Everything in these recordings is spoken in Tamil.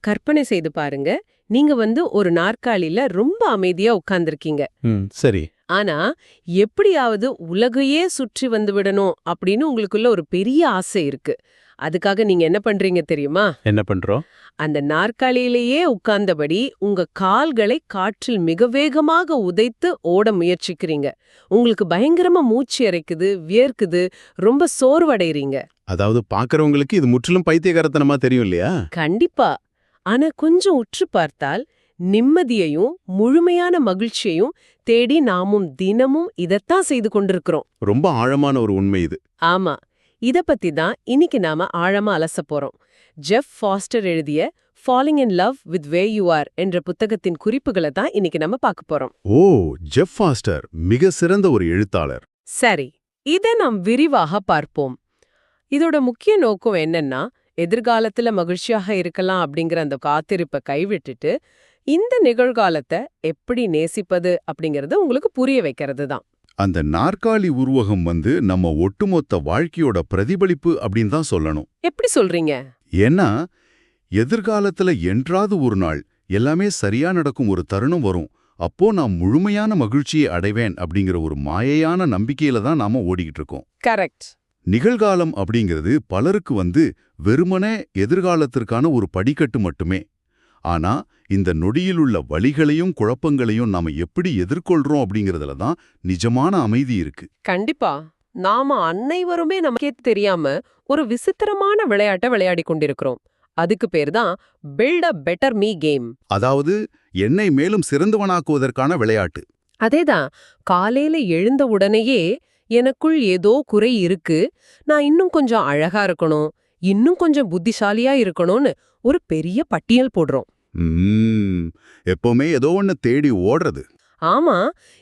கற்பனை செய்து பாருங்க, நீங்க ஒரு நாற்காலியில ரொம்ப அமைதியா உட்கார்ந்திருக்கீங்க. சரி. ஆனா எப்படியாவது உலகையே சுற்றி வந்து விடணும் அப்படின்னு உங்களுக்குள்ள ஒரு பெரிய ஆசை இருக்கு. அதுக்காக நீங்க என்ன பண்றீங்க தெரியுமா? என்ன பண்றோம்? அந்த நாற்காலியிலேயே உட்கார்ந்தபடி உங்க கால்களை காற்றில் மிக வேகமாக உதைத்து ஓட முயற்சிக்கிறீங்க. உங்களுக்கு பயங்கரமா மூச்சு இறைக்குது, வியர்க்குது, ரொம்ப சோர்வடைறீங்க. அதாவது பாக்குறவங்களுக்கு இது முற்றிலும் பைத்தியக்காரத்தனமா தெரியும் இல்லையா? கண்டிப்பா. ஆனா கொஞ்சம் உற்று பார்த்தால் நிம்மதியையும் முழுமையான மகிழ்ச்சியையும் தேடி நாமும் தினமும் இதத்தான் செய்து கொண்டிருக்கிறோம். ரொம்ப ஆழமான ஒரு உண்மை இது. ஆமா, இத பத்தி தான் இன்னைக்கு நாம ஆழமா அலச போறோம். ஜெஃப் ஃபாஸ்டர் எழுதிய falling in love with way you are என்ற புத்தகத்தின் குறிப்புகளை தான் இன்னைக்கு நம்ம பார்க்க போறோம். ஓ, ஜெஃப் ஃபாஸ்டர் மிக சிறந்த ஒரு எழுத்தாளர். சரி, இத நாம் விரிவாக பார்ப்போம். இதோட முக்கிய நோக்கம் என்னன்னா, எதிர்காலத்துல மகிழ்ச்சியாக இருக்கலாம் அப்படிங்கிற அந்த காத்திருப்பை கைவிட்டுட்டு இந்த நிகழ்காலத்தை எப்படி நேசிப்பது அப்படிங்கறத உங்களுக்கு புரிய வைக்கிறது தான். அந்த நாற்காலி உருவகம் நம்ம ஒட்டுமொத்த வாழ்க்கையோட பிரதிபலிப்பு அப்படின்னு தான் சொல்லணும். எப்படி சொல்றீங்க? ஏன்னா எதிர்காலத்துல என்றாவது ஒரு நாள் எல்லாமே சரியா நடக்கும் ஒரு தருணம் வரும். அப்போ நான் முழுமையான மகிழ்ச்சியை அடைவேன் அப்படிங்கிற ஒரு மாயையான நம்பிக்கையில தான் நாம ஓடிக்கிட்டு இருக்கோம். கரெக்ட். நிகழ்காலம் அப்படிங்கிறது பலருக்கு வெறுமனே எதிர்காலத்திற்கான ஒரு படிக்கட்டு மட்டுமே. ஆனா இந்த நொடியிலுள்ள வலிகளையும் குழப்பங்களையும் நாம எப்படி எதிர்கொள்றோம் அப்படிங்கறதுல தான் நிஜமான அமைதி இருக்கு. கண்டிப்பா. நாம அனைவருமே நமக்கே தெரியாம ஒரு விசித்திரமான விளையாட்டை விளையாடி கொண்டிருக்கிறோம். அதுக்கு பேர் தான் build a better me game. அதாவது என்னை மேலும் சிறந்தவனாக்குவதற்கான விளையாட்டு. அதேதான். காலையில எழுந்த உடனேயே எனக்குள் ஏதோ குறை இருக்கு, நான் இன்னும் கொஞ்சம் அழகா இருக்கணும், இன்னும் கொஞ்சம் புத்திசாலியா இருக்கணும்னு ஒரு பெரிய பட்டியல் போடுறோம். எப்பவுமே ஏதோ ஒண்ணு தேடி ஓடுறது. ஆமா,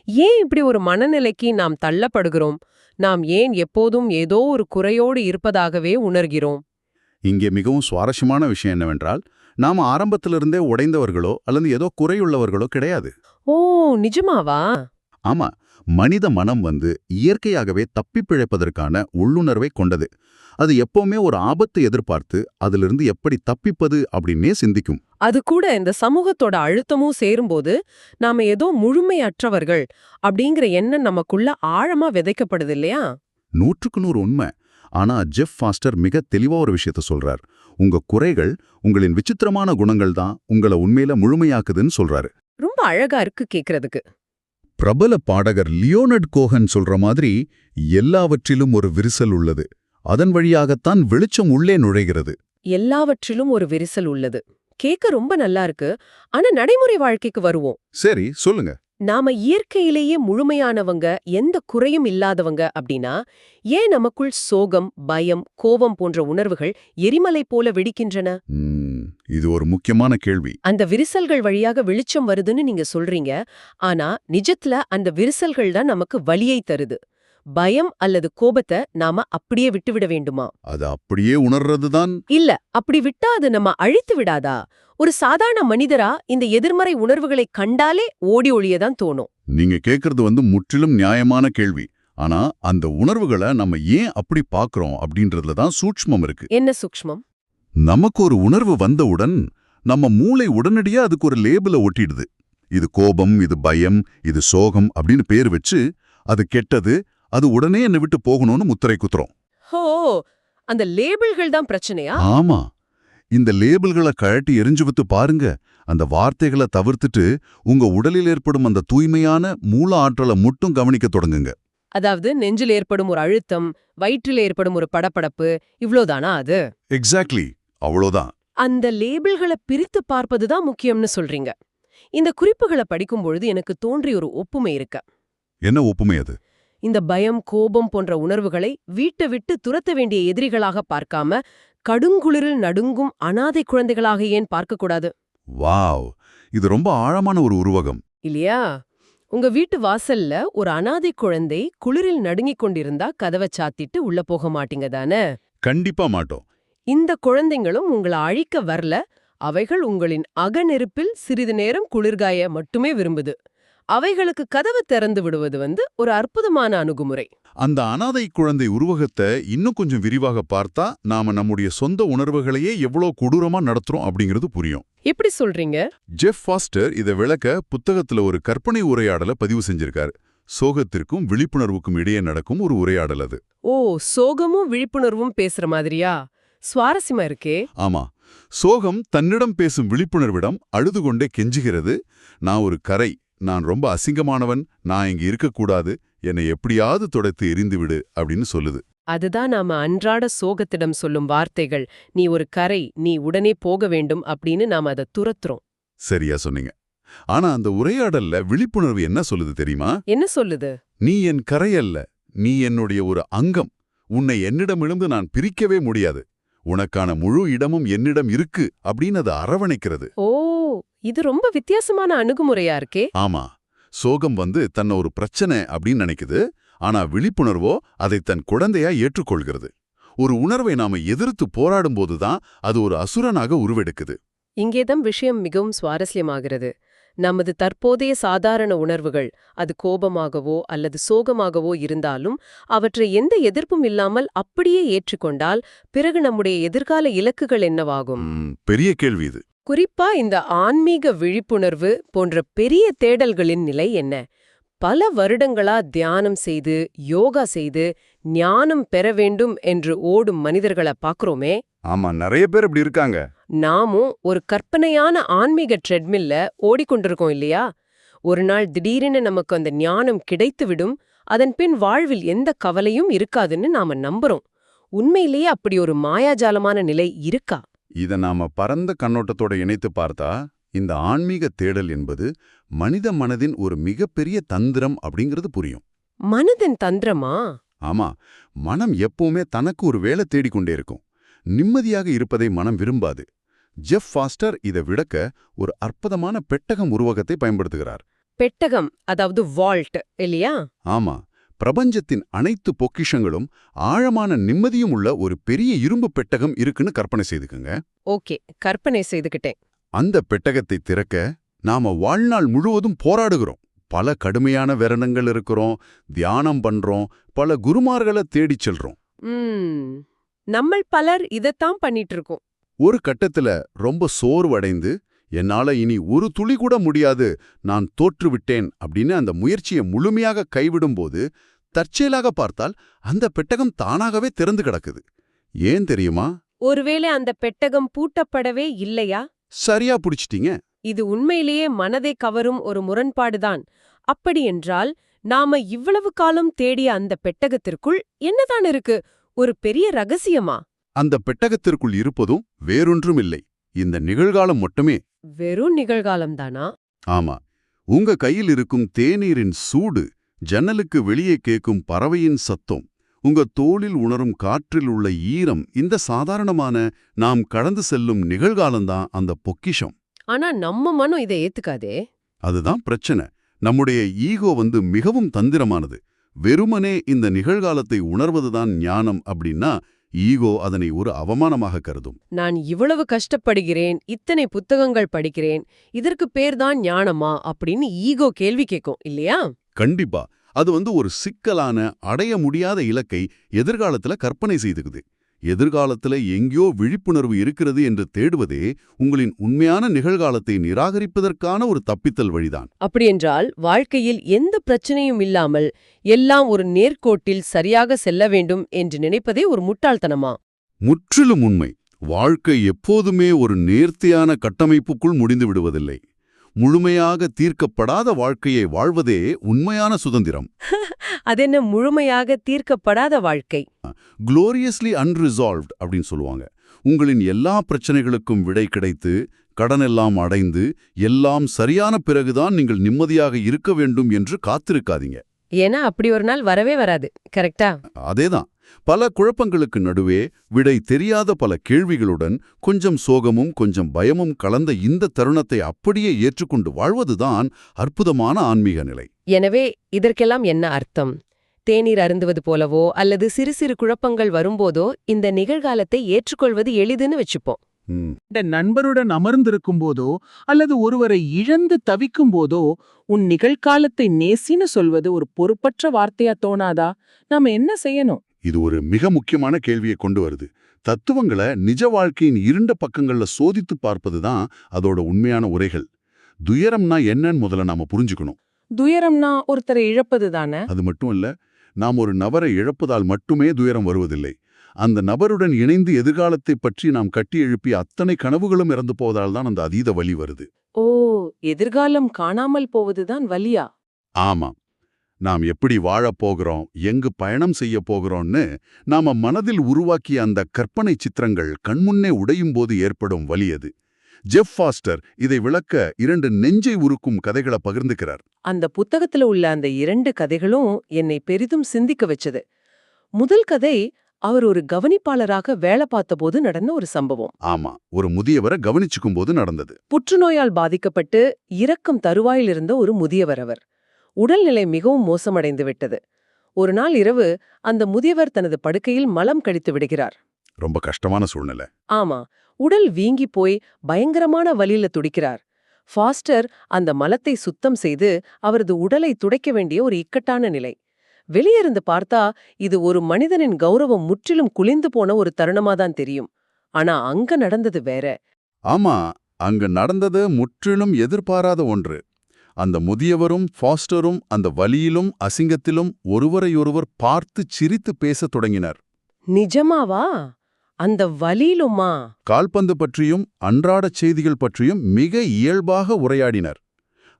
ஏன் இப்படி ஒரு மனநிலைக்கு நாம் தள்ளப்படுகிறோம்? நாம் ஏன் எப்போதும் ஏதோ ஒரு குறையோடு இருப்பதாகவே உணர்கிறோம்? இங்கே மிகவும் சுவாரஸ்யமான விஷயம் என்னவென்றால், நாம ஆரம்பத்திலிருந்தே உடைந்தவர்களோ அல்லது ஏதோ குறையுள்ளவர்களோ கிடையாது. ஓ, நிஜமாவா? ஆமா, மனித மனம் இயற்கையாகவே தப்பிப் பிழைப்பதற்கான உள்ளுணர்வை கொண்டது. அது எப்பவுமே ஒரு ஆபத்தை எதிர்பார்த்து அதிலிருந்து எப்படி தப்பிப்பது அப்படின்னே சிந்திக்கும். அது கூட இந்த சமூகத்தோட அழுத்தமும் சேரும்போது நாம ஏதோ முழுமையற்றவர்கள் அப்படிங்கிற எண்ணம் நமக்குள்ள ஆழமா விதைக்கப்படுது இல்லையா? 100% உண்மை. ஆனா ஜெஃப் ஃபாஸ்டர் மிக தெளிவா ஒரு விஷயத்த சொல்றார். உங்க குறைகள், உங்களின் விசித்திரமான குணங்கள் தான் உங்களை உண்மையில முழுமையாக்குதுன்னு சொல்றாரு. ரொம்ப அழகா இருக்கு கேக்குறதுக்கு. பிரபல பாடகர் லியோனர்ட் கோஹன் சொல்ற மாதிரி, எல்லாவற்றிலும் ஒரு விரிசல் உள்ளது, அதன் வழியாகத்தான் வெளிச்சம் உள்ளே நுழைகிறது. எல்லாவற்றிலும் ஒரு விரிசல் உள்ளது. கேட்க ரொம்ப நல்லா இருக்கு. ஆனா நடைமுறை வாழ்க்கைக்கு வருவோம். சரி, சொல்லுங்க. நாம இயற்கையிலேயே முழுமையானவங்க, எந்த குறையும் இல்லாதவங்க அப்படின்னா, ஏன் நமக்குள் சோகம், பயம், கோபம் போன்ற உணர்வுகள் எரிமலை போல வெடிக்கின்றன? இது ஒரு முக்கியமான கேள்வி. அந்த விரிசல்கள் வழியாக வெளிச்சம் வருதுன்னு நீங்க சொல்றீங்க. ஆனா நிஜத்துல அந்த விரிசல்கள் தான் நமக்கு வலியை தருது. பயம் அல்லது கோபத்தை நாம அப்படியே விட்டுவிட வேண்டுமா? அது அப்படியே உணர்றதுதான். இல்ல, அப்படி விட்டா அது நம்ம அழித்து விடாதா? ஒரு சாதாரண மனிதரா இந்த எதிர்மறை உணர்வுகளை கண்டாலே ஓடி ஒளியதான் தோணும். நீங்க கேக்குறது முற்றிலும் நியாயமான கேள்வி. ஆனா அந்த உணர்வுகளை நம்ம ஏன் அப்படி பாக்குறோம் அப்படின்றதுல தான் சூட்சுமம் இருக்கு. என்ன சூக்ஷ்மம்? நமக்கு ஒரு உணர்வு வந்தவுடன் நம்ம மூளை உடனடியா அதுக்கு ஒரு லேபிள ஒட்டிடுது. இது கோபம், இது பயம், இது சோகம் அப்படின்னு பேர் வச்சு, அது கெட்டது, அது உடனே என்னை விட்டு போகணும்னு முத்திரை குத்துறோம். ஹோ, அந்த லேபிள்கள் தான் பிரச்சனையா? ஆமா, இந்த லேபிள்களை கழட்டி எரிஞ்சு விட்டு பாருங்க. அந்த வார்த்தைகளை தவிர்த்துட்டு உங்க உடலில் ஏற்படும் அந்த தூய்மையான மூல ஆற்றலை மட்டும் கவனிக்க தொடங்குங்க. அதாவது நெஞ்சில் ஏற்படும் ஒரு அழுத்தம், வயிற்றில் ஏற்படும் ஒரு படபடப்பு, இவ்ளோதானா அது? எக்ஸாக்ட்லி, அவ்வளோதான். அந்த லேபிள்களை பிரித்து பார்ப்பதுதான் முக்கியம்னு சொல்றீங்க. இந்த குறிப்புகளை படிக்கும்பொழுது எனக்கு தோன்றிய ஒரு ஒப்புமை இருக்கு. என்ன ஒப்புமை அது? இந்த பயம், கோபம் போன்ற உணர்வுகளை வீட்டை விட்டு துரத்த வேண்டிய எதிரிகளாக பார்க்காம கடுங்குளிரில் நடுங்கும் அனாதை குழந்தைகளாக ஏன் பார்க்கக்கூடாது? வாவ், இது ரொம்ப ஆழமான ஒரு உருவகம் இல்லையா? உங்க வீட்டு வாசல்ல ஒரு அனாதை குழந்தை குளிரில் நடுங்கிக் கொண்டிருந்தா கதவை சாத்திட்டு உள்ள போக மாட்டீங்க தானே? கண்டிப்பா மாட்டோம். இந்த குழந்தைங்களும் உங்களை அழிக்க வரல, அவைகள் உங்களின் அகநெருப்பில் சிறிது நேரம் குளிர்காய மட்டுமே விரும்புது. அவைகளுக்கு கதவு திறந்து விடுவது ஒரு அற்புதமான அணுகுமுறை. அந்த அனாதை குழந்தை உருவகத்தை இன்னும் கொஞ்சம் விரிவாக பார்த்தா நாம நம்முடைய சொந்த உணர்வுகளையே எவ்வளோ கொடூரமா நடத்துறோம் அப்படிங்கிறது புரியும். எப்படி சொல்றீங்க? ஜெஃப் ஃபாஸ்டர் இதை விளக்க புத்தகத்துல ஒரு கற்பனை உரையாடலை பதிவு செஞ்சிருக்காரு. சோகத்திற்கும் விழிப்புணர்வுக்கும் இடையே நடக்கும் ஒரு உரையாடல் அது. ஓ, சோகமும் விழிப்புணர்வும் பேசுற மாதிரியா? சுவாரஸ்யமா இருக்கே. ஆமா, சோகம் தன்னிடம் பேசும் விழிப்புணர்விடம் அழுது கொண்டே கெஞ்சுகிறது. நான் ஒரு கரை, நான் ரொம்ப அசிங்கமானவன், நான் இங்க இருக்கக்கூடாது, என்னை எப்படியாவது துடைத்து எரிந்துவிடு அப்படின்னு சொல்லுது. அதுதான் நாம அன்றாட சோகத்திடம் சொல்லும் வார்த்தைகள். நீ ஒரு கரை, நீ உடனே போக வேண்டும் அப்படின்னு நாம அதை துரத்துறோம். சரியா சொன்னீங்க. ஆனா அந்த உரையாடல்ல விழிப்புணர்வு என்ன சொல்லுது தெரியுமா? என்ன சொல்லுது? நீ என் கரை அல்ல, நீ என்னுடைய ஒரு அங்கம். உன்னை என்னிடமிருந்து நான் பிரிக்கவே முடியாது. உனக்கான முழு இடமும் என்னிடம் இருக்கு அப்படின்னு அது அரவணைக்கிறது. ஓ, இது ரொம்ப வித்தியாசமான அணுகுமுறையா இருக்கே. ஆமா, சோகம் தன்னை ஒரு பிரச்சனை அப்படின்னு நினைக்குது. ஆனா விழிப்புணர்வோ அதை தன் குழந்தையா ஏற்றுக்கொள்கிறது. ஒரு உணர்வை நாம எதிர்த்து போராடும்போதுதான் அது ஒரு அசுரனாக உருவெடுக்குது. இங்கேதான் விஷயம் மிகவும் சுவாரஸ்யமாகிறது. நமது தற்போதைய சாதாரண உணர்வுகள், அது கோபமாகவோ அல்லது சோகமாகவோ இருந்தாலும் அவற்றை எந்த எதிர்ப்பும் இல்லாமல் அப்படியே ஏற்றுக்கொண்டால் பிறகு நம்முடைய எதிர்கால இலக்குகள் என்னவாகும்? பெரிய கேள்வி இது. குறிப்பா இந்த ஆன்மீக விழிப்புணர்வு போன்ற பெரிய தேடல்களின் நிலை என்ன? பல வருடங்களா தியானம் செய்து, யோகா செய்து, ஞானம் பெற வேண்டும் என்று ஓடும் மனிதர்களை பார்க்கறோமே. ஆமா, நிறைய பேர் இப்படி இருக்காங்க. நாமும் ஒரு கற்பனையான ஆன்மீக ட்ரெட்மில்ல ஓடிக்கொண்டிருக்கோம் இல்லையா? ஒரு நாள் திடீரென நமக்கு அந்த ஞானம் கிடைத்துவிடும், அதன் பின் வாழ்வில் எந்த கவலையும் இருக்காதுன்னு நாம நம்புறோம். உண்மையிலேயே அப்படி ஒரு மாயாஜாலமான நிலை இருக்கா? இத நாம பரந்த கண்ணோட்டத்தோட இணைத்து பார்த்தா, இந்த ஆன்மீக தேடல் என்பது மனித மனதின் ஒரு மிகப்பெரிய தந்திரம் அப்படிங்கிறது புரியும். மனதின் தந்திரமா? ஆமா, மனம் எப்பவுமே தனக்கு ஒரு வேலை தேடிக்கொண்டே இருக்கும். நிம்மதியாக இருப்பதை மனம் விரும்பாது. ஜெஃப் ஃபாஸ்டர் இதை விளக்க ஒரு அற்புதமான பெட்டகம் உருவகத்தை பயன்படுத்துகிறார். பெட்டகம், அதாவது வால்ட் இல்லையா? ஆமா, பிரபஞ்சத்தின் அனைத்து பொக்கிஷங்களும் ஆழமான நிம்மதியும் உள்ள ஒரு பெரிய இரும்பு பெட்டகம் இருக்குன்னு கற்பனை செய்துக்குங்க. ஓகே, கற்பனை செய்துக்கிட்டேன். அந்த பெட்டகத்தை திறக்க நாம வாழ்நாள் முழுவதும் போராடுகிறோம். பல கடுமையான விரணங்கள் இருக்கிறோம், தியானம் பண்றோம், பல குருமார்களை தேடிச் செல்றோம். நம்மள் பலர் இதைத்தான் பண்ணிட்டு இருக்கோம். ஒரு கட்டத்துல ரொம்ப சோர்வடைந்து, என்னால இனி ஒரு துளி கூட முடியாது, நான் தோற்றுவிட்டேன் அப்படின்னு அந்த முயற்சியை முழுமையாக கைவிடும்போது தற்செயலாக பார்த்தால் அந்த பெட்டகம் தானாகவே திறந்து கிடக்குது. ஏன் தெரியுமா? ஒருவேளை அந்த பெட்டகம் பூட்டப்படவே இல்லையா? சரியா புடிச்சிட்டீங்க. இது உண்மையிலேயே மனதை கவரும் ஒரு முரண்பாடுதான். அப்படியென்றால் நாம இவ்வளவு காலம் தேடிய அந்த பெட்டகத்திற்குள் என்னதான் இருக்கு? ஒரு பெரிய ரகசியமா? அந்த பெட்டகத்திற்குள் இருப்பதும் வேறொன்றும் இல்லை, இந்த நிகழ்காலம் மட்டுமே. வெறும் நிகழ்காலம்தானா? ஆமா, உங்க கையில் இருக்கும் தேநீரின் சூடு, ஜன்னலுக்கு வெளியே கேட்கும் பறவையின் சத்தம், உங்க தோளில் உணரும் காற்றில் உள்ள ஈரம், இந்த சாதாரணமான நாம் கடந்து செல்லும் நிகழ்காலம்தான் அந்த பொக்கிஷம். ஆனா நம்ம மனம் இதை ஏத்துக்காதே. அதுதான் பிரச்சனை. நம்முடைய ஈகோ மிகவும் தந்திரமானது. வெறுமனே இந்த நிகழ்காலத்தை உணர்வதுதான் ஞானம் அப்படின்னா ஈகோ அதனை ஒரு அவமானமாக கருதும். நான் இவ்வளவு கஷ்டப்படுகிறேன், இத்தனை புத்தகங்கள் படிக்கிறேன், இதற்கு பேர்தான் ஞானமா அப்படின்னு ஈகோ கேள்வி கேட்கும் இல்லையா? கண்டிப்பா. அது ஒரு சிக்கலான, அடைய முடியாத இலக்கை எதிர்காலத்துல கற்பனை செய்துக்குது. எதிர்காலத்துல எங்கேயோ விழிப்புணர்வு இருக்கிறது என்று தேடுவதே உங்களின் உண்மையான நிகழ்காலத்தை நிராகரிப்பதற்கான ஒரு தப்பித்தல் வழிதான். அப்படியென்றால் வாழ்க்கையில் எந்த பிரச்சனையும் இல்லாமல் எல்லாம் ஒரு நேர்கோட்டில் சரியாக செல்ல வேண்டும் என்று நினைப்பதே ஒரு முட்டாள்தனமா? முற்றிலும் உண்மை. வாழ்க்கை எப்போதுமே ஒரு நேர்த்தியான கட்டமைப்புக்குள் முடிந்து விடுவதில்லை. முழுமையாக தீர்க்கப்படாத வாழ்க்கையை வாழ்வதே உண்மையான சுதந்திரம். அதென்ன முழுமையாக தீர்க்கப்படாத வாழ்க்கை? குளோரியஸ்லி அன்ரிசால்வ்ட் அப்படின்னு சொல்லுவாங்க. உங்களின் எல்லா பிரச்சனைகளுக்கும் விடை கிடைத்து, கடனெல்லாம் அடைந்து, எல்லாம் சரியான பிறகுதான் நீங்கள் நிம்மதியாக இருக்க வேண்டும் என்று காத்திருக்காதீங்க. ஏன்னா அப்படி ஒரு நாள் வரவே வராது. கரெக்டா? அதேதான். பல குழப்பங்களுக்கு நடுவே, விடை தெரியாத பல கேள்விகளுடன், கொஞ்சம் சோகமும் கொஞ்சம் பயமும் கலந்த இந்த தருணத்தை அப்படியே ஏற்றுக்கொண்டு வாழ்வதுதான் அற்புதமான ஆன்மீக நிலை. எனவே இதற்கெல்லாம் என்ன அர்த்தம்? தேநீர் அருந்துவது போலவோ அல்லது சிறு சிறு குழப்பங்கள் வரும்போதோ இந்த நிகழ்காலத்தை ஏற்றுக்கொள்வது எளிதுன்னு வச்சுப்போம். இந்த நண்பருடன் அமர்ந்திருக்கும் போதோ அல்லது ஒருவரை இழந்து தவிக்கும் போதோ உன் நிகழ்காலத்தை நேசின்னு சொல்வது ஒரு பொறுப்பற்ற வார்த்தையா தோணாதா? நாம என்ன செய்யணும்? இது ஒரு மிக முக்கியமான கேள்வியை கொண்டு வருது. தத்துவங்களை நிஜ வாழ்க்கையின் இருண்ட பக்கங்கள்ல சோதித்து பார்ப்பதுதான் அதோட உண்மையான உரைகள். துயரம்னா என்னன்னு முதல்ல நாம புரிஞ்சுக்கணும். துயரம்னா ஒருத்தரை இழப்பது தானே? அது மட்டும் இல்ல, நாம் ஒரு நபரை இழப்பதால் மட்டுமே துயரம் வருவதில்லை. அந்த நபருடன் இணைந்து எதிர்காலத்தை பற்றி நாம் கட்டி எழுப்பிய அத்தனை கனவுகளும் இறந்து போவதால் தான் அந்த அதீத வலி வருது. ஓ, எதிர்காலம் காணாமல் போவதுதான் வலியா? ஆமாம். நாம் எப்படி வாழப் போகிறோம், எங்கு பயணம் செய்ய போகிறோம்னு நாம மனதில் உருவாக்கிய அந்த கற்பனை சித்திரங்கள் கண்முன்னே உடையும் போது ஏற்படும் வலி அது. ஜெஃப் ஃபாஸ்டர் இதை விளக்க 2 நெஞ்சை உருக்கும் கதைகளை பகிர்ந்துக்கிறார். அந்த புத்தகத்துல உள்ள அந்த 2 கதைகளும் என்னை பெரிதும் சிந்திக்க வச்சது. முதல் கதை அவர் ஒரு கவனிப்பாளராக வேலை பார்த்தபோது நடந்த ஒரு சம்பவம். ஆமா, ஒரு முதியவரை கவனிச்சுக்கும் போது நடந்தது. புற்றுநோயால் பாதிக்கப்பட்டு இறக்கும் தருவாயில் இருந்த ஒரு முதியவர் அவர். உடல்நிலை மிகவும் மோசமடைந்து விட்டது. ஒரு நாள் இரவு அந்த முதியவர் தனது படுக்கையில் மலம் கழித்து விடுகிறார். ரொம்ப கஷ்டமான சூழ்நிலை. ஆமா, உடல் வீங்கி போய் பயங்கரமான வலியில துடிக்கிறார். ஃபாஸ்டர் அந்த மலத்தை சுத்தம் செய்து அவரது உடலை துடைக்க வேண்டிய ஒரு இக்கட்டான நிலை. வெளியிருந்து பார்த்தா இது ஒரு மனிதனின் கௌரவம் முற்றிலும் குலைந்து போன ஒரு தருணமாதான் தெரியும். ஆனா அங்க நடந்தது வேற. ஆமா, அங்க நடந்தது முற்றிலும் எதிர்பாராத ஒன்று. அந்த முதியவரும் ஃபாஸ்டரும் அந்த வலியிலும் அசிங்கத்திலும் ஒருவரையொருவர் பார்த்து சிரித்து பேசத் தொடங்கினர். நிஜமாவா? அந்த வலியிலுமா? கால்பந்து பற்றியும் அன்றாடச் செய்திகள் பற்றியும் மிக இயல்பாக உரையாடினர்.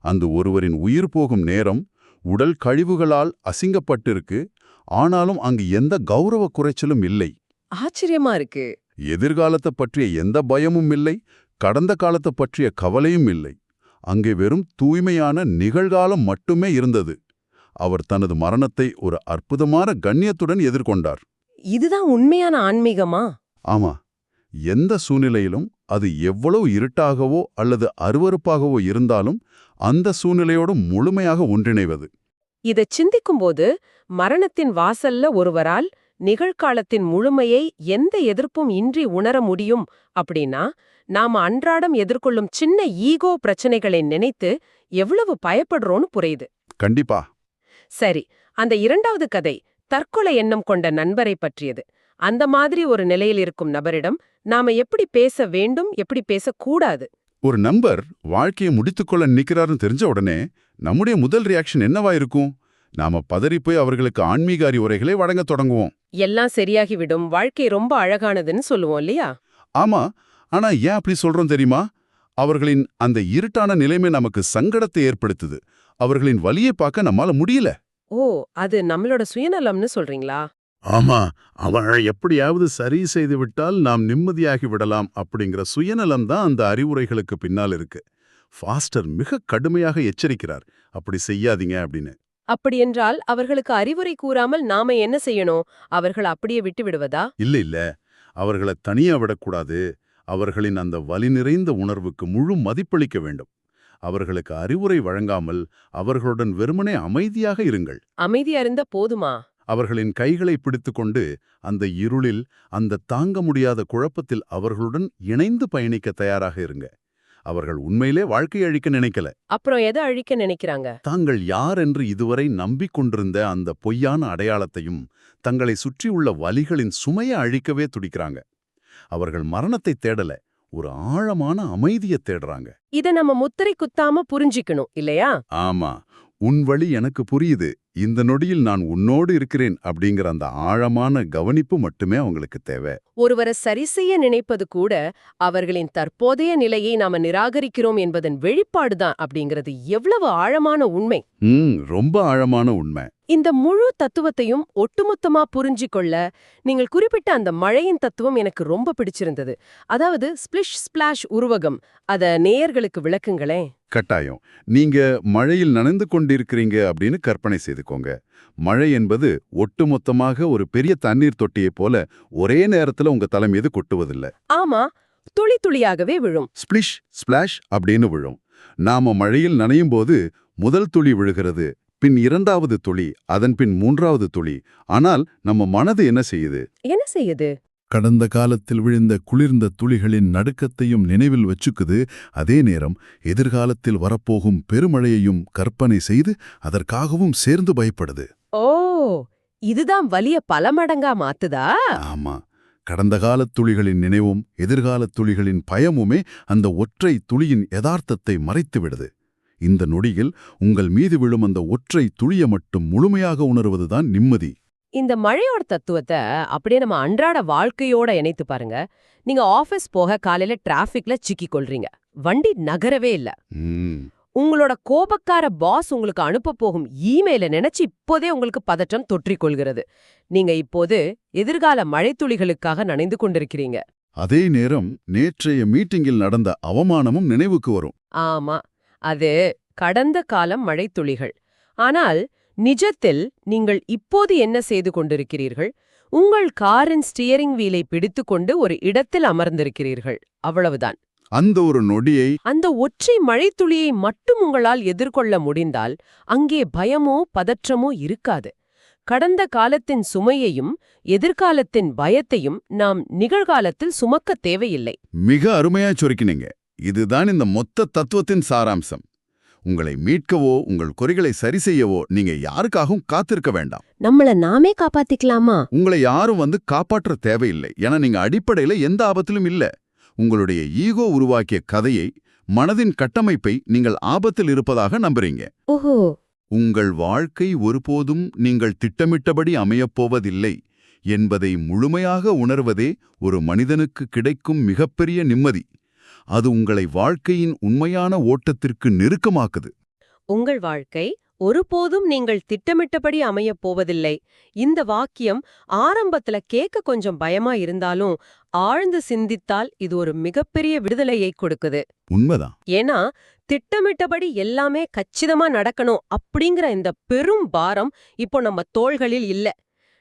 அந்த ஒருவரின் உயிர் போகும் நேரம் உடல் கழிவுகளால் அசிங்கப்பட்டிருக்கு. ஆனாலும் அங்கு எந்த கௌரவ குறைச்சலும் இல்லை. ஆச்சரியமா இருக்கு. எதிர்காலத்தை பற்றிய எந்த பயமும் இல்லை, கடந்த காலத்தை பற்றிய கவலையும் இல்லை. அங்கே வெறும் தூய்மையான நிகழ்காலம் மட்டுமே இருந்தது. அவர் தனது மரணத்தை ஒரு அற்புதமான கண்ணியத்துடன் எதிர்கொண்டார். இதுதான் உண்மையான ஆன்மீகமா? ஆமா, எந்த சூழ்நிலையிலும் அது எவ்வளவு இருட்டாகவோ அல்லது அருவருப்பாகவோ இருந்தாலும் அந்த சூழ்நிலையோடு முழுமையாக ஒன்றிணைவது. இதை சிந்திக்கும்போது மரணத்தின் வாசல்ல ஒருவரால் நிகழ்காலத்தின் முழுமையை எந்த எதிர்ப்பும் இன்றி உணர முடியும் அப்படின்னா, நாம அன்றாடம் எதிர்கொள்ளும் சின்ன ஈகோ பிரச்சனைகளை நினைத்து எவ்வளவு பயப்படுறோன்னு புரியுது. கண்டிப்பா. சரி, அந்த 2வது கதை தற்கொலை எண்ணம் கொண்ட நண்பரை பற்றியது. அந்த மாதிரி ஒரு நிலையில் இருக்கும் நபரிடம் நாம எப்படி பேச வேண்டும், எப்படி பேசக்கூடாது? ஒரு நண்பர் வாழ்க்கையை முடித்துக்கொள்ள நிக்கிறாருன்னு தெரிஞ்ச உடனே நம்முடைய முதல் ரியாக்ஷன் என்னவா இருக்கும்? நாம பதறிப்போய் அவர்களுக்கு ஆன்மீக அறிவுரைகளை வழங்கத் தொடங்குவோம். எல்லாம் சரியாகிவிடும், வாழ்க்கை ரொம்ப அழகானதுன்னு சொல்லுவோம் இல்லையா? ஆமா, ஆனா ஏன் அப்படி சொல்றோம் தெரியுமா? அவர்களின் அந்த இருட்டான நிலைமை நமக்கு சங்கடத்தை ஏற்படுத்துது. அவர்களின் வலியை பார்க்க நம்மால முடியல. ஓ, அது நம்மளோட சுயநலம்னு சொல்றீங்களா? ஆமா, அவனை எப்படியாவது சரி செய்து விட்டால் நாம் நிம்மதியாகி விடலாம் அப்படிங்கிற சுயநலம் தான் அந்த அறிவுரைகளுக்கு பின்னால் இருக்கு. ஃபாஸ்டர் மிக கடுமையாக எச்சரிக்கிறார், அப்படி செய்யாதீங்க அப்படின்னு. அப்படியென்றால் அவர்களுக்கு அறிவுரை கூறாமல் நாம என்ன செய்யணும்? அவர்கள் அப்படியே விட்டு விடுவதா? இல்ல, அவர்களை தனியா விடக்கூடாது. அவர்களின் அந்த வலி நிறைந்த உணர்வுக்கு முழு மதிப்பளிக்க வேண்டும். அவர்களுக்கு அறிவுரை வழங்காமல் அவர்களுடன் வெறுமனே அமைதியாக இருங்கள். அமைதியா இருந்தா போதுமா? அவர்களின் கைகளை பிடித்துக்கொண்டு அந்த இருளில், அந்த தாங்க முடியாத குழப்பத்தில் அவர்களுடன் இணைந்து பயணிக்க தயாராக இருங்க. அவர்கள் உண்மையிலே வாழ்க்கையை அழிக்க நினைக்கல. அப்புறம் எதை அழிக்க நினைக்கிறாங்க? தாங்கள் யார் என்று இதுவரை நம்பிக்கொண்டிருந்த அந்த பொய்யான அடையாளத்தையும் தங்களை சுற்றியுள்ள வலிகளின் சுமையை அழிக்கவே துடிக்கிறாங்க. அவர்கள் மரணத்தை தேடல, ஒரு ஆழமான அமைதியை தேடுறாங்க. இத நம்ம முத்திரை குத்தாம புரிஞ்சிக்கணும் இல்லையா? ஆமா, உன் வழி எனக்கு புரியுது, இந்த நொடியில் நான் உன்னோடு இருக்கிறேன் அப்படிங்கிற அந்த ஆழமான கவனிப்பு மட்டுமே அவங்களுக்கு தேவை. ஒருவரை சரி செய்ய நினைப்பது கூட அவர்களின் தற்போதைய நிலையை நாம நிராகரிக்கிறோம் என்பதன் வெளிப்பாடுதான் அப்படிங்கிறது எவ்வளவு ஆழமான உண்மை. ரொம்ப ஆழமான உண்மை. இந்த முழு தத்துவத்தையும் ஒட்டுமொத்தமா புரிஞ்சிக்கொள்ள நீங்கள் குறிப்பிட்ட அந்த மழையின் தத்துவம் எனக்கு ரொம்ப பிடிச்சிருந்தது. அதாவது ஸ்பிளிஷ் ஸ்பிளாஷ் உருவகம். அத நேயர்களுக்கு விளக்குங்களேன். கட்டாயம். நீங்க மழையில் நனைந்து கொண்டிருக்கிறீங்க அப்படின்னு கற்பனை செய்துக்கோங்க. மழை என்பது ஒட்டுமொத்தமாக ஒரு பெரிய தண்ணீர் தொட்டியைப் போல ஒரே நேரத்துல உங்க தலை மீது கொட்டுவதில்லை. ஆமா, துளி துளியாகவே விழும். ஸ்பிளிஷ் ஸ்பிளாஷ் அப்படின்னு விழும். நாம மழையில் நனையும் போது முதல் துளி விழுகிறது, பின் 2வது துளி, அதன் பின் 3வது துளி. ஆனால் நம்ம மனது என்ன செய்யுது? என்ன செய்யுது? கடந்த காலத்தில் விழுந்த குளிர்ந்த துளிகளின் நடுக்கத்தையும் நினைவில் வச்சுக்குது. அதே நேரம் எதிர்காலத்தில் வரப்போகும் பெருமழையையும் கற்பனை செய்து அதற்காகவும் சேர்ந்து பயப்படுது. ஓ, இதுதான் வலிய பல மடங்கா மாத்துதா? ஆமா, கடந்த காலத் துளிகளின் நினைவும் எதிர்காலத் துளிகளின் பயமுமே அந்த ஒற்றை துளியின் யதார்த்தத்தை மறைத்து விடுது. இந்த நொடியில் உங்கள் மீது விழும் அந்த ஒற்றை துளியை மட்டும் முழுமையாக உணர்வதுதான் நிம்மதி. இந்த மழையோட தத்துவத்தை அப்படியே நம்ம அன்றாட வாழ்க்கையோட இணைத்து பாருங்க. நீங்க ஆபீஸ் போக காலையில டிராஃபிக்ல சிக்கி கொள்றீங்க, வண்டி நகரவே இல்ல. உங்களோட கோபக்கார பாஸ் உங்களுக்கு அனுப்ப போகும் இமெயில நினைச்சு இப்போதே உங்களுக்கு பதற்றம் தொற்றிக் கொள்கிறது. நீங்க இப்போது எதிர்கால மழைத்துளிகளுக்காக நனைந்து கொண்டிருக்கிறீங்க. அதே நேரம் நேற்றைய மீட்டிங்கில் நடந்த அவமானமும் நினைவுக்கு வரும். ஆமா, அது கடந்த காலம் மழைத்துளிகள். ஆனால் நிஜத்தில் நீங்கள் இப்போது என்ன செய்து கொண்டிருக்கிறீர்கள்? உங்கள் காரின் ஸ்டியரிங் வீலை பிடித்துக்கொண்டு ஒரு இடத்தில் அமர்ந்திருக்கிறீர்கள், அவ்வளவுதான். அந்த ஒரு நொடியை, அந்த ஒற்றை மழைத்துளியை மட்டும் உங்களால் எதிர்கொள்ள முடிந்தால் அங்கே பயமோ பதற்றமோ இருக்காது. கடந்த காலத்தின் சுமையையும் எதிர்காலத்தின் பயத்தையும் நாம் நிகழ்காலத்தில் சுமக்க தேவையில்லை. மிக அருமையா சொருக்கினீங்க. இதுதான் இந்த மொத்த தத்துவத்தின் சாராம்சம். உங்களை மீட்கவோ உங்கள் குறைகளை சரி செய்யவோ நீங்க யாருக்காகவும் காத்திருக்க வேண்டாம். நம்மள நாமே காப்பாத்திக்கலாமா? உங்களை யாரும் வந்து காப்பாற்ற தேவையில்லை. ஏன்னா நீங்க அடிப்படையில எந்த ஆபத்திலும் இல்ல. உங்களுடைய ஈகோ உருவாக்கிய கதையை, மனதின் கட்டமைப்பை நீங்கள் ஆபத்தில் இருப்பதாக நம்புறீங்க. ஓஹோ. உங்கள் வாழ்க்கை ஒருபோதும் நீங்கள் திட்டமிட்டபடி அமையப்போவதில்லை என்பதை முழுமையாக உணர்வதே ஒரு மனிதனுக்கு கிடைக்கும் மிகப்பெரிய நிம்மதி. அது உங்களை வாழ்க்கையின் உண்மையான ஓட்டத்திற்கு நெருக்கமாக்குது. உங்கள் வாழ்க்கை ஒருபோதும் நீங்கள் திட்டமிட்டபடி அமையப் போவதில்லை. இந்த வாக்கியம் ஆரம்பத்துல கேட்க கொஞ்சம் பயமா இருந்தாலும் ஆழ்ந்து சிந்தித்தால் இது ஒரு மிகப்பெரிய விடுதலையை கொடுக்குது. உண்மைதான். ஏன்னா திட்டமிட்டபடி எல்லாமே கச்சிதமா நடக்கணும் அப்படிங்கிற இந்த பெரும் பாரம் இப்போ நம்ம தோள்களில் இல்ல.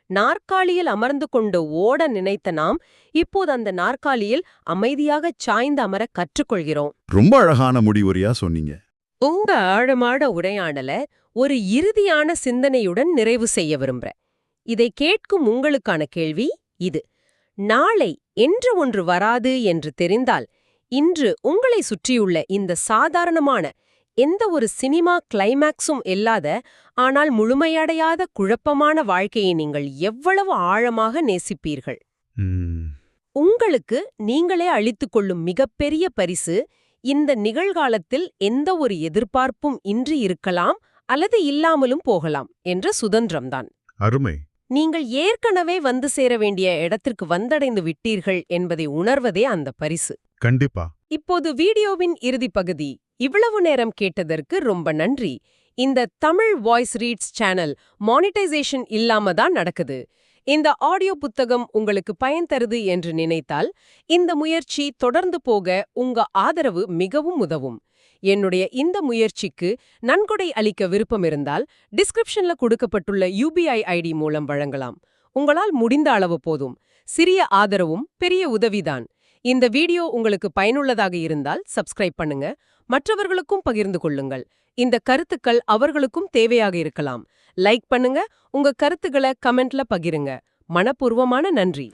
நாற்காலியில் அமர்ந்து கொண்டு ஓட நினைத்த நாம் இப்போது அந்த நாற்காலியில் அமைதியாக சாய்ந்து அமர கற்றுக்கொள்கிறோம். ரொம்ப அழகான முடிவுரையா சொன்னீங்க. உங்க ஆழமான உரையாடல ஒரு இறுதியான சிந்தனையுடன் நிறைவு செய்ய விரும்புறேன். இதை கேட்கும் உங்களுக்கான கேள்வி இது: நாளை என்று ஒன்று வராது என்று தெரிந்தால் இன்று உங்களை சுற்றியுள்ள இந்த சாதாரணமான எந்த ஒரு சினிமா கிளைமேக்ஸும் இல்லாத ஆனால் முழுமையடையாத குழப்பமான வாழ்க்கையை நீங்கள் எவ்வளவு ஆழமாக நேசிப்பீர்கள்? உங்களுக்கு நீங்களே அளித்துக் கொள்ளும் மிகப்பெரிய பரிசு இந்த நிகழ்காலத்தில் எந்த ஒரு எதிர்பார்ப்பும் இன்றி இருக்கலாம் அல்லது இல்லாமலும் போகலாம் என்ற சுதந்திரம்தான். அருமை. நீங்கள் ஏற்கனவே வந்து சேர வேண்டிய இடத்திற்கு வந்தடைந்து விட்டீர்கள் என்பதை உணர்வதே அந்த பரிசு. கண்டிப்பா. இப்போது வீடியோவின் இறுதி பகுதி. இவ்வளவு நேரம் கேட்டதற்கு ரொம்ப நன்றி. இந்த Tamil voice reads channel monetisation இல்லாம தான் நடக்குது. இந்த ஆடியோ புத்தகம் உங்களுக்கு பயன் தருது என்று நினைத்தால் இந்த முயற்சி தொடர்ந்து போக உங்க ஆதரவு மிகவும் உதவும். என்னுடைய இந்த முயற்சிக்கு நன்கொடை அளிக்க விருப்பம் இருந்தால் டிஸ்கிரிப்ஷன்ல கொடுக்கப்பட்டுள்ள UPI ID மூலம் வழங்கலாம். உங்களால் முடிந்த அளவு போதும். சிறிய ஆதரவும் பெரிய உதவிதான். இந்த வீடியோ உங்களுக்கு பயனுள்ளதாக இருந்தால் சப்ஸ்கிரைப் பண்ணுங்க, மற்றவர்களுக்கும் பகிர்ந்து கொள்ளுங்கள். இந்த கருத்துக்கள் அவர்களுக்கும் தேவையாக இருக்கலாம். லைக் பண்ணுங்க, உங்க கருத்துக்களை கமெண்ட்ல பகிருங்க. மனப்பூர்வமான நன்றி.